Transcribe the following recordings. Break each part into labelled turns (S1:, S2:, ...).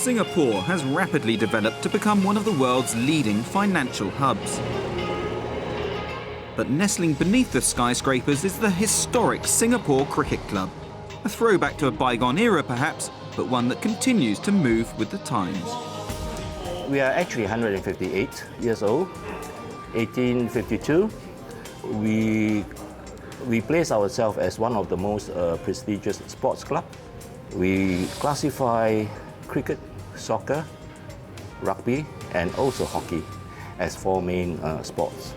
S1: Singapore has rapidly developed to become one of the world's leading financial hubs. But nestling beneath the skyscrapers is the historic Singapore Cricket Club. A throwback to a bygone era perhaps, but one that continues to move with the times.
S2: We are actually 158 years old. 1852, we place ourselves as one of the most prestigious sports clubs. We classify cricket, soccer, rugby, and also hockey as four main sports.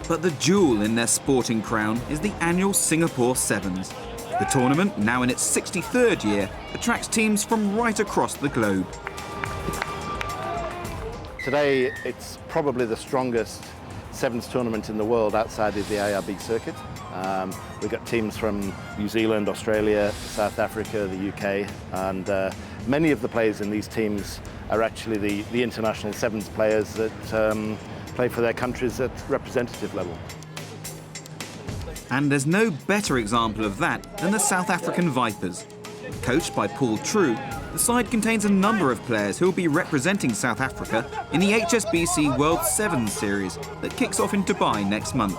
S1: But the jewel in their sporting crown is the annual Singapore Sevens. The tournament, now in its 63rd year, attracts teams from right across the globe.
S3: Today, it's probably the strongest Sevens tournament in the world outside of the ARB circuit. We've got teams from New Zealand, Australia, South Africa, the UK, and many of the players in these teams are actually the international Sevens players that play for their countries at representative level.
S1: And there's no better example of that than the South African Vipers. Coached by Paul True, the side contains a number of players who will be representing South Africa in the HSBC World Series Series that kicks off in Dubai next month.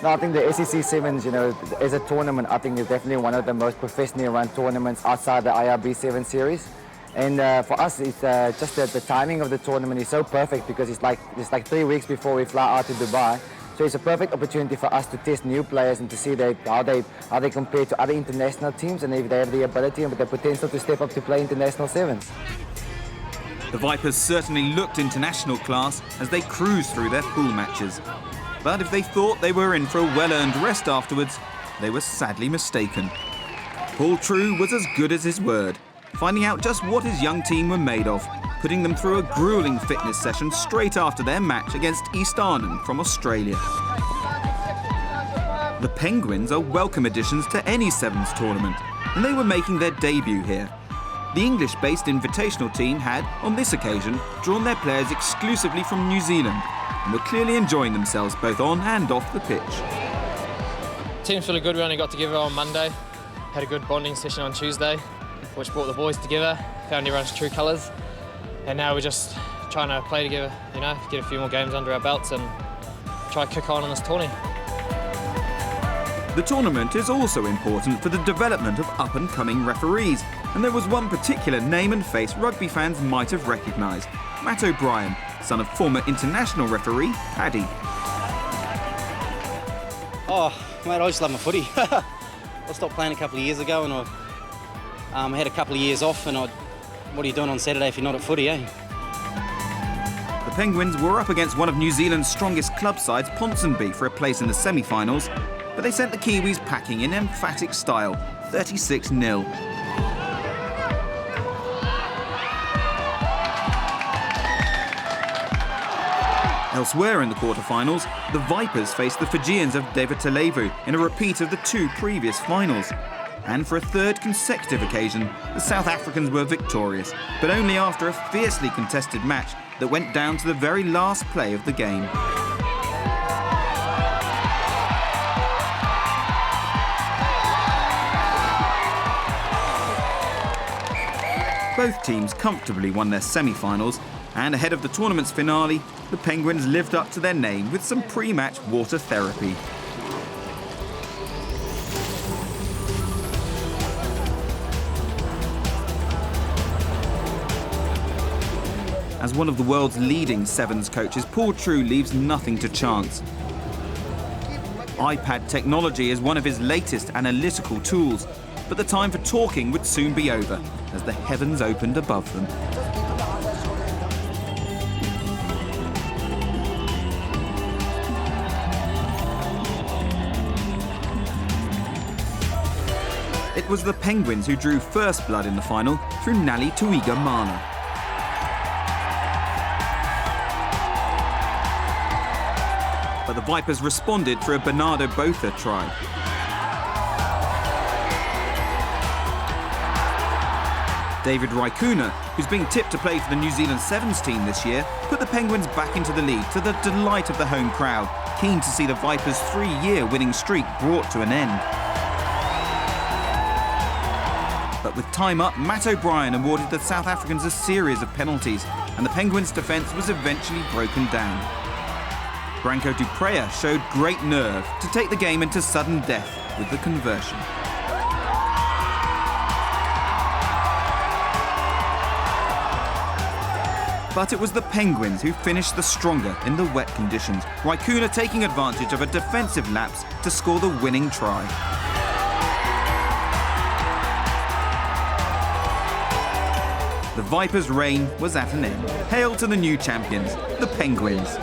S4: No, I think the HSBC Sevens, as a tournament, I think is definitely one of the most professionally run tournaments outside the IRB Sevens Series. And for us, it's just that the timing of the tournament is so perfect because it's like 3 weeks before we fly out to Dubai. So it's a perfect opportunity for us to test new players and to see how they compare to other international teams and if they have the ability and the potential to step up to play international sevens.
S1: The Vipers certainly looked international class as they cruised through their pool matches. But if they thought they were in for a well-earned rest afterwards, they were sadly mistaken. Paul True was as good as his word, finding out just what his young team were made of, putting them through a gruelling fitness session straight after their match against East Arnhem from Australia. The Penguins are welcome additions to any Sevens tournament, and they were making their debut here. The English-based invitational team had, on this occasion, drawn their players exclusively from New Zealand, and were clearly enjoying themselves both on and off the pitch.
S5: Team's feeling good. We only got together on Monday, had a good bonding session on Tuesday, which brought the boys together, found everyone's true colours, and now we're just trying to play together, get a few more games under our belts and try to kick on in this tourney.
S1: The tournament is also important for the development of up-and-coming referees, and there was one particular name and face rugby fans might have recognised: Matt O'Brien, son of former international referee Paddy.
S6: Oh, mate, I just love my footy. I stopped playing a couple of years ago and I had a couple of years off, and what are you doing on Saturday if you're not at footy, eh?
S1: The Penguins were up against one of New Zealand's strongest club sides, Ponsonby, for a place in the semi-finals, but they sent the Kiwis packing in emphatic style, 36-0. Elsewhere in the quarter-finals, the Vipers faced the Fijians of Devitalevu in a repeat of the two previous finals. And for a third consecutive occasion, the South Africans were victorious, but only after a fiercely contested match that went down to the very last play of the game. Both teams comfortably won their semi-finals, and ahead of the tournament's finale, the Penguins lived up to their name with some pre-match water therapy. As one of the world's leading Sevens coaches, Paul True leaves nothing to chance. iPad technology is one of his latest analytical tools, but the time for talking would soon be over as the heavens opened above them. It was the Penguins who drew first blood in the final through Nali Tuiga Mana. But the Vipers responded through a Bernardo Botha try. David Raikkonen, who's being tipped to play for the New Zealand Sevens team this year, put the Penguins back into the lead to the delight of the home crowd, keen to see the Vipers' 3-year winning streak brought to an end. But with time up, Matt O'Brien awarded the South Africans a series of penalties, and the Penguins' defence was eventually broken down. Branko du Preez showed great nerve to take the game into sudden death with the conversion. But it was the Penguins who finished the stronger in the wet conditions, Raikkonen taking advantage of a defensive lapse to score the winning try. The Vipers' reign was at an end. Hail to the new champions, the Penguins.